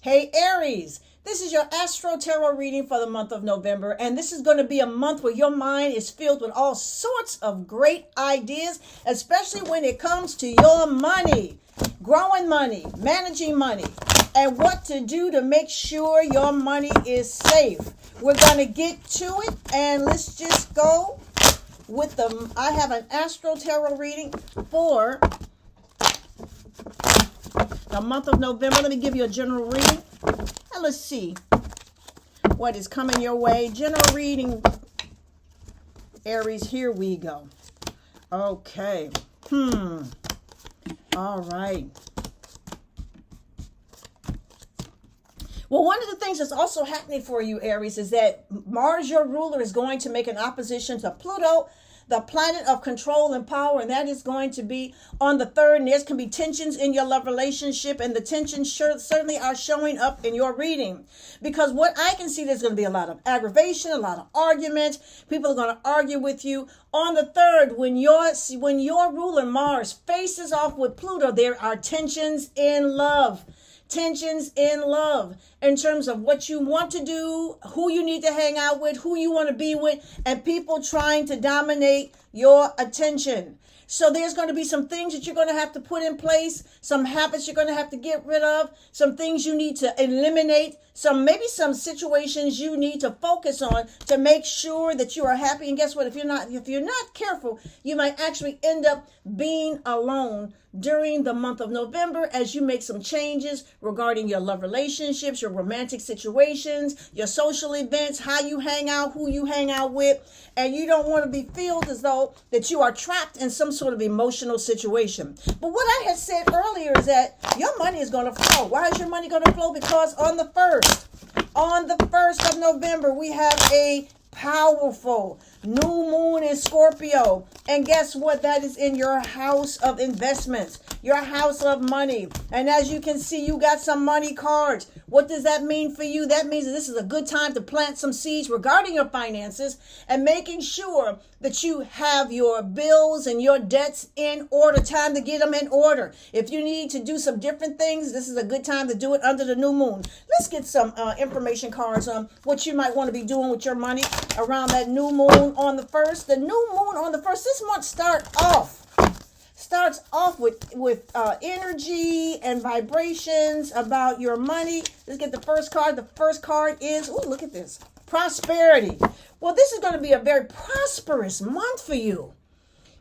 Hey Aries, this is your Astro Tarot reading for the month of November, and this is going to be a month where your mind is filled with all sorts of great ideas, especially when it comes to your money, growing money, managing money, and what to do to make sure your money is safe. We're going to get to it, and let's just go with I have an Astro Tarot reading for the month of November. Let me give you a general reading. And let's see what is coming your way. General reading, Aries, here we go. Okay. All right. Well, one of the things that's also happening for you, Aries, is that Mars, your ruler, is going to make an opposition to Pluto, the planet of control and power, and that is going to be on the 3rd. And there's can be tensions in your love relationship, and the tensions certainly are showing up in your reading. Because what I can see, there's going to be a lot of aggravation, a lot of arguments. People are going to argue with you. On the 3rd, when your ruler Mars faces off with Pluto, there are tensions in love. Tensions in love in terms of what you want to do, who you need to hang out with, who you want to be with, and people trying to dominate your attention. So there's going to be some things that you're going to have to put in place, some habits you're going to have to get rid of, some things you need to eliminate, maybe some situations you need to focus on to make sure that you are happy. And guess what? If you're not careful, you might actually end up being alone during the month of November as you make some changes regarding your love relationships, your romantic situations, your social events, how you hang out, who you hang out with. And you don't want to be feel as though that you are trapped in some sort of emotional situation. But what I had said earlier is that your money is going to flow. Why is your money going to flow? Because on the 1st of November, we have a powerful new moon in Scorpio. And guess what? That is in your house of investments, your house of money. And as you can see, you got some money cards. What does that mean for you? That means that this is a good time to plant some seeds regarding your finances and making sure that you have your bills and your debts in order. Time to get them in order. If you need to do some different things, this is a good time to do it under the new moon. Let's get some information cards on what you might want to be doing with your money around that new moon on the 1st. The new moon on the 1st, this month starts off with energy and vibrations about your money. Let's get the first card. The first card is, oh, look at this, prosperity. Well, this is going to be a very prosperous month for you.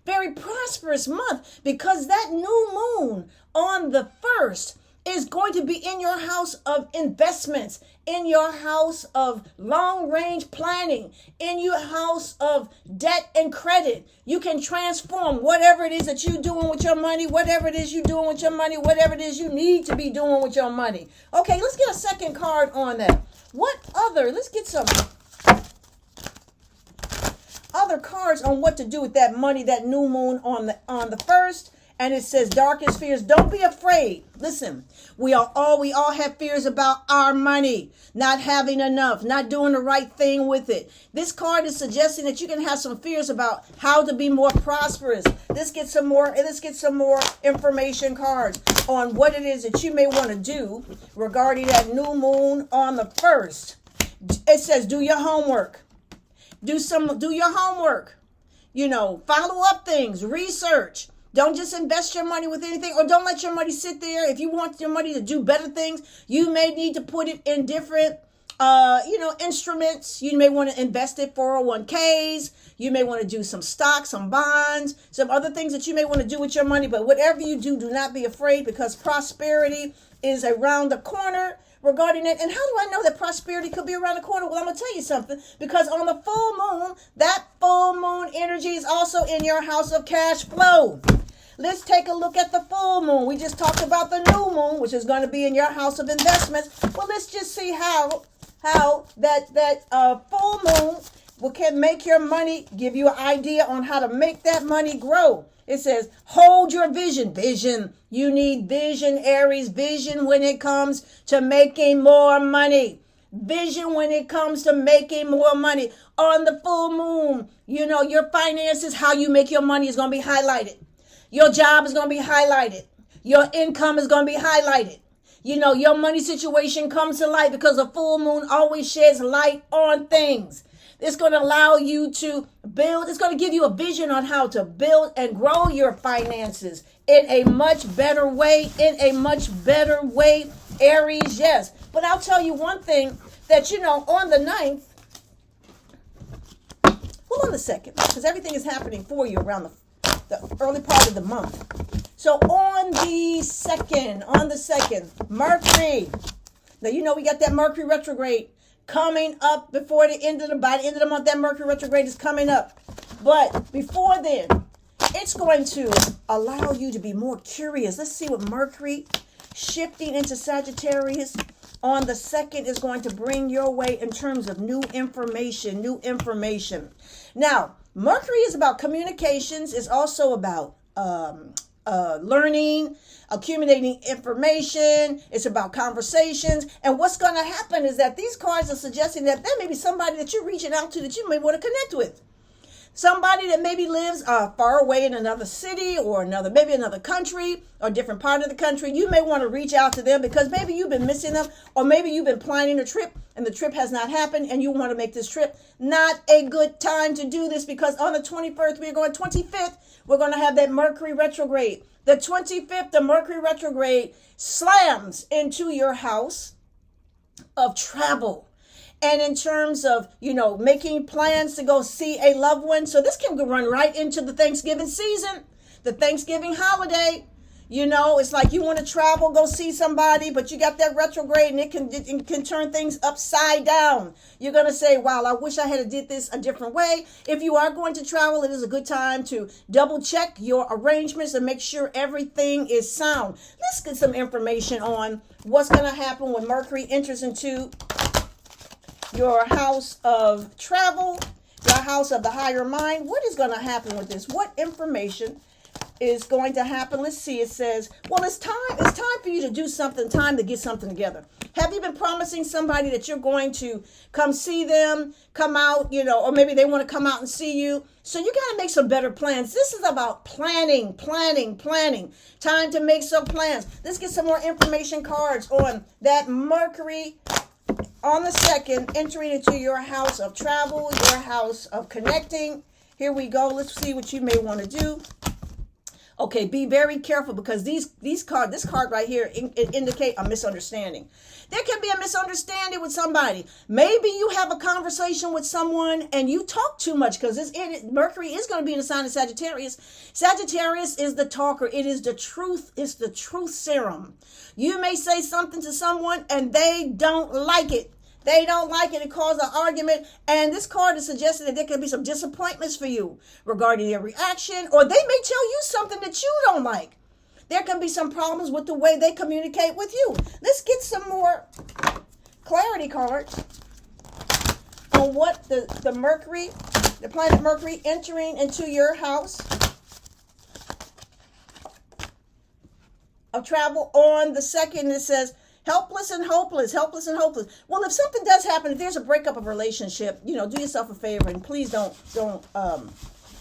Very prosperous month because that new moon on the 1st is going to be in your house of investments, in your house of long-range planning, in your house of debt and credit. You can transform whatever it is that you're doing with your money, whatever it is you're doing with your money, whatever it is you need to be doing with your money. Okay, let's get a second card on that. Let's get some other cards on what to do with that money, that new moon on the 1st. And it says darkest fears. Don't be afraid. Listen, we all have fears about our money, not having enough, not doing the right thing with it. This card is suggesting that you can have some fears about how to be more prosperous. Let's get some more information cards on what it is that you may want to do regarding that new moon on the 1st. It says do your homework. Do your homework. Follow up things, research. Don't just invest your money with anything, or don't let your money sit there. If you want your money to do better things, you may need to put it in different, instruments. You may want to invest it 401ks. You may want to do some stocks, some bonds, some other things that you may want to do with your money. But whatever you do, do not be afraid because prosperity is around the corner regarding it. And how do I know that prosperity could be around the corner? Well, I'm going to tell you something, because on the full moon, that full moon energy is also in your house of cash flow. Let's take a look at the full moon. We just talked about the new moon, which is going to be in your house of investments. Well, let's just see how that full moon can make your money, give you an idea on how to make that money grow. It says, hold your vision. Vision. You need vision, Aries. Vision when it comes to making more money. Vision when it comes to making more money. On the full moon, your finances, how you make your money is going to be highlighted. Your job is going to be highlighted. Your income is going to be highlighted. Your money situation comes to light because a full moon always sheds light on things. It's going to allow you to build. It's going to give you a vision on how to build and grow your finances in a much better way, Aries, yes. But I'll tell you one thing that, on the 9th, well, on the 2nd, because everything is happening for you around the early part of the month. So on the 2nd, Mercury. Now, we got that Mercury retrograde coming up by the end of the month. That Mercury retrograde is coming up. But before then, it's going to allow you to be more curious. Let's see what Mercury shifting into Sagittarius on the 2nd is going to bring your way in terms of new information. Now, Mercury is about communications. It's also about learning, accumulating information. It's about conversations. And what's going to happen is that these cards are suggesting that there may be somebody that you're reaching out to that you may want to connect with. Somebody that maybe lives far away in another city or maybe another country or different part of the country. You may want to reach out to them because maybe you've been missing them, or maybe you've been planning a trip and the trip has not happened and you want to make this trip. Not a good time to do this because on the 25th, we're going to have that Mercury retrograde. The 25th, the Mercury retrograde slams into your house of travel. And in terms of, making plans to go see a loved one. So this can run right into the Thanksgiving season, the Thanksgiving holiday. It's like you want to travel, go see somebody, but you got that retrograde and it can turn things upside down. You're going to say, wow, I wish I had did this a different way. If you are going to travel, it is a good time to double check your arrangements and make sure everything is sound. Let's get some information on what's going to happen when Mercury enters into your house of travel, your house of the higher mind. What is going to happen with this? What information is going to happen? Let's see. It says, well, it's time for you to do something, time to get something together. Have you been promising somebody that you're going to come see them, come out, or maybe they want to come out and see you? So you got to make some better plans. This is about planning. Time to make some plans. Let's get some more information cards on that Mercury on the 2nd, entering into your house of travel, your house of connecting. Here we go. Let's see what you may want to do. Okay, be very careful because this card right here indicate a misunderstanding. There can be a misunderstanding with somebody. Maybe you have a conversation with someone and you talk too much because Mercury is going to be in the sign of Sagittarius. Sagittarius is the talker. It is the truth. It's the truth serum. You may say something to someone and they don't like it. It causes an argument. And this card is suggesting that there could be some disappointments for you regarding their reaction, or they may tell you something that you don't like. There can be some problems with the way they communicate with you. Let's get some more clarity cards on what the Mercury, the planet Mercury entering into your house of travel on the 2nd. It says, helpless and hopeless. Well, if something does happen, if there's a breakup of a relationship, do yourself a favor and please don't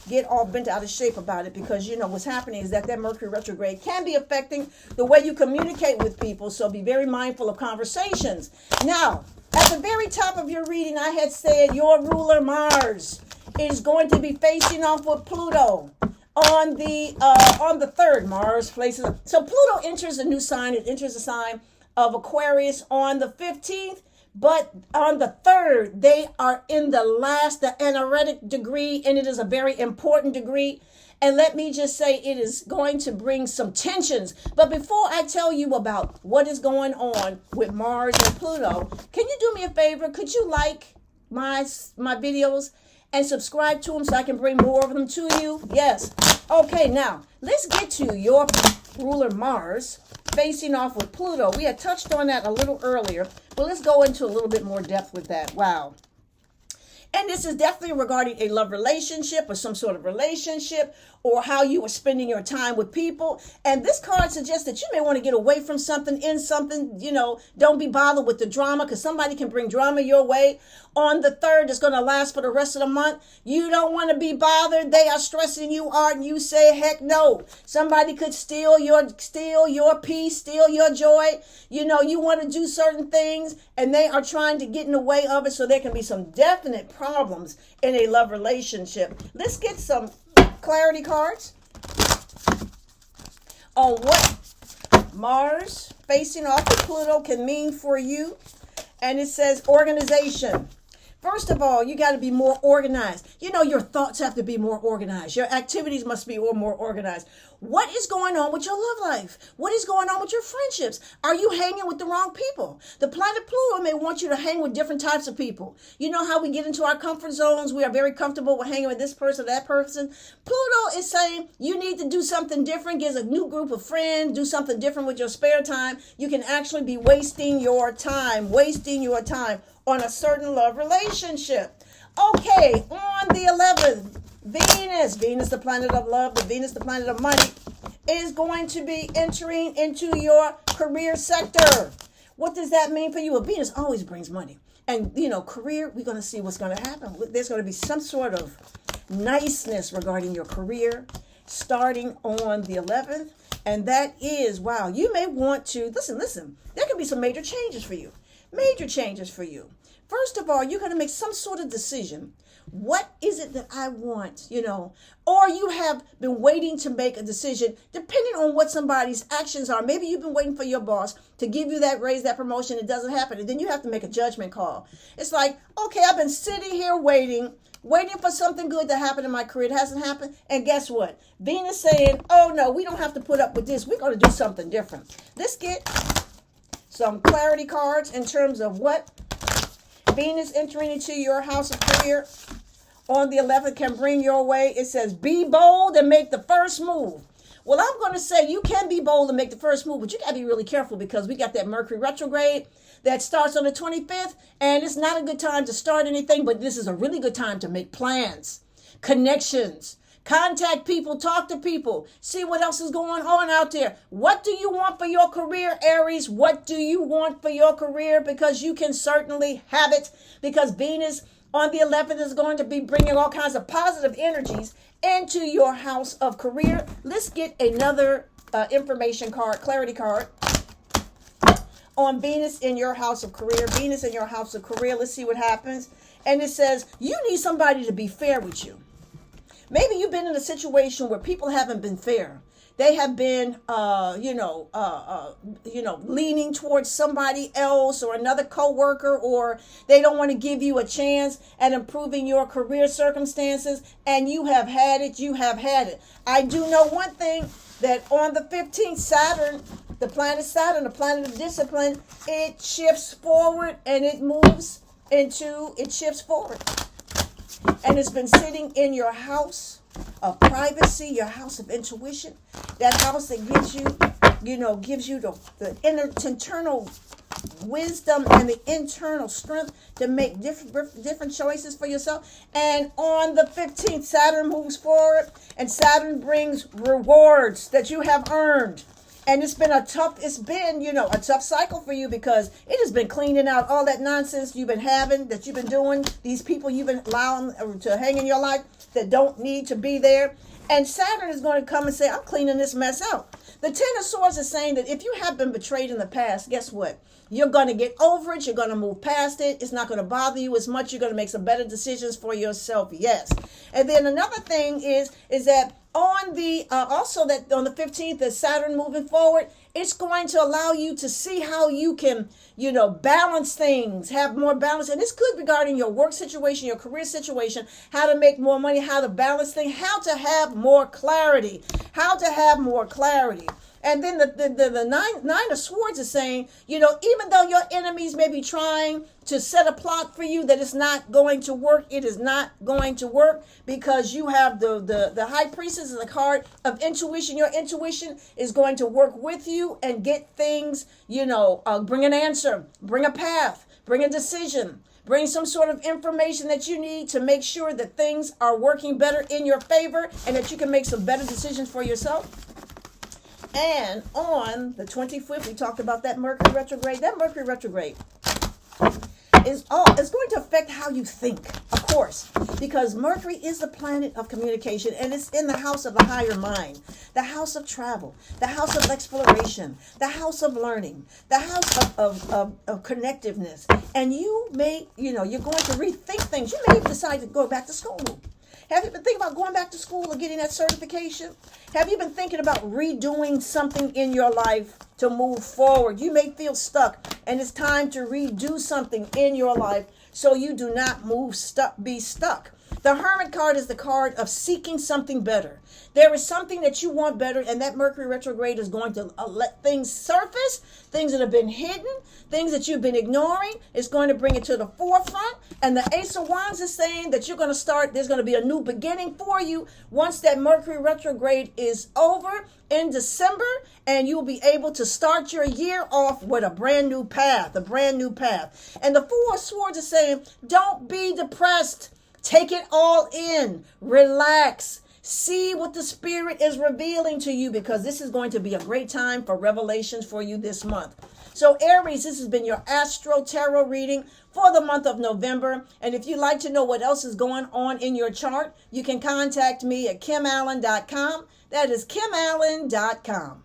get all bent out of shape about it because, what's happening is that Mercury retrograde can be affecting the way you communicate with people. So be very mindful of conversations. Now, at the very top of your reading, I had said your ruler Mars is going to be facing off with Pluto. On the 3rd, Mars places. So Pluto enters a new sign. It enters a sign of Aquarius on the 15th, but on the 3rd, they are in the anaretic degree, and it is a very important degree. And let me just say, it is going to bring some tensions. But before I tell you about what is going on with Mars and Pluto, can you do me a favor? Could you like my videos and subscribe to them so I can bring more of them to you? Yes. Okay, now let's get to your ruler Mars facing off with Pluto. We had touched on that a little earlier, but let's go into a little bit more depth with that. Wow. And this is definitely regarding a love relationship or some sort of relationship or how you are spending your time with people. And this card suggests that you may want to get away from something, in something, don't be bothered with the drama because somebody can bring drama your way. On the 3rd, it's going to last for the rest of the month. You don't want to be bothered. They are stressing you out and you say, heck no. Somebody could steal your peace, steal your joy. You want to do certain things and they are trying to get in the way of it, so there can be some definite problems in a love relationship. Let's get some clarity cards on what Mars facing off with Pluto can mean for you. And it says organization. First of all, you got to be more organized. Your thoughts have to be more organized. Your activities must be more organized. What is going on with your love life? What is going on with your friendships? Are you hanging with the wrong people? The planet Pluto may want you to hang with different types of people. You know how we get into our comfort zones? We are very comfortable with hanging with this person, that person. Pluto is saying you need to do something different. Get a new group of friends. Do something different with your spare time. You can actually be wasting your time on a certain love relationship. Okay, on the 11th, Venus, the planet of love, Venus, the planet of money, is going to be entering into your career sector. What does that mean for you? Well, Venus always brings money. And, career, we're going to see what's going to happen. There's going to be some sort of niceness regarding your career starting on the 11th. And that is, wow, you may want to, listen, there could be some major changes for you. First of all, you're going to make some sort of decision. What is it that I want, or you have been waiting to make a decision depending on what somebody's actions are. Maybe you've been waiting for your boss to give you that raise, that promotion. It doesn't happen. And then you have to make a judgment call. It's like, okay, I've been sitting here waiting for something good to happen in my career. It hasn't happened. And guess what? Venus saying, oh no, we don't have to put up with this. We're going to do something different. Let's get some clarity cards in terms of what Venus entering into your house of career on the 11th can bring your way. It says, be bold and make the first move. Well, I'm going to say you can be bold and make the first move, but you got to be really careful because we got that Mercury retrograde that starts on the 25th, and it's not a good time to start anything, but this is a really good time to make plans, connections, contact people, talk to people, see what else is going on out there. What do you want for your career, Aries? What do you want for your career? Because you can certainly have it, because Venus on the 11th is going to be bringing all kinds of positive energies into your house of career. Let's get another information card, clarity card on Venus in your house of career. Venus in your house of career. Let's see what happens. And it says you need somebody to be fair with you. Maybe you've been in a situation where people haven't been fair. They have been, leaning towards somebody else or another coworker, or they don't want to give you a chance at improving your career circumstances. And you have had it. I do know one thing, that on the 15th, Saturn, the planet of discipline, it shifts forward and it shifts forward. And it's been sitting in your house of privacy, your house of intuition, that house that gives you the internal wisdom and the internal strength to make different choices for yourself. And on the 15th, Saturn moves forward, and Saturn brings rewards that you have earned. And it's been a tough cycle for you, because it has been cleaning out all that nonsense you've been having, that you've been doing, these people you've been allowing to hang in your life that don't need to be there. And Saturn is going to come and say, I'm cleaning this mess out. The Ten of Swords is saying that if you have been betrayed in the past, guess what? You're going to get over it. You're going to move past it. It's not going to bother you as much. You're going to make some better decisions for yourself. Yes. And then another thing is that on the 15th, as Saturn moving forward, it's going to allow you to see how you can, balance things, have more balance. And this could regarding your work situation, your career situation, how to make more money, how to balance things, how to have more clarity. And then the nine of Swords is saying, even though your enemies may be trying to set a plot for you that is not going to work, it is not going to work, because you have the High Priestess in the card of intuition. Your intuition is going to work with you and get things, bring an answer, bring a path, bring a decision, bring some sort of information that you need to make sure that things are working better in your favor and that you can make some better decisions for yourself. And on the 25th, we talked about that Mercury retrograde. That Mercury retrograde is going to affect how you think, of course, because Mercury is the planet of communication, and it's in the house of the higher mind, the house of travel, the house of exploration, the house of learning, the house of connectiveness. And you may, you're going to rethink things. You may even decide to go back to school. Have you been thinking about going back to school or getting that certification? Have you been thinking about redoing something in your life to move forward? You may feel stuck, and it's time to redo something in your life so you do not be stuck. The Hermit card is the card of seeking something better. There is something that you want better, and that Mercury retrograde is going to let things surface, things that have been hidden, things that you've been ignoring. It's going to bring it to the forefront. And the Ace of Wands is saying that you're going to start, there's going to be a new beginning for you once that Mercury retrograde is over in December, and you'll be able to start your year off with a brand new path, And the Four of Swords is saying, don't be depressed. Take it all in. Relax. See what the Spirit is revealing to you, because this is going to be a great time for revelations for you this month. So Aries, this has been your Astro Tarot reading for the month of November. And if you'd like to know what else is going on in your chart, you can contact me at kimallen.com. That is kimallen.com.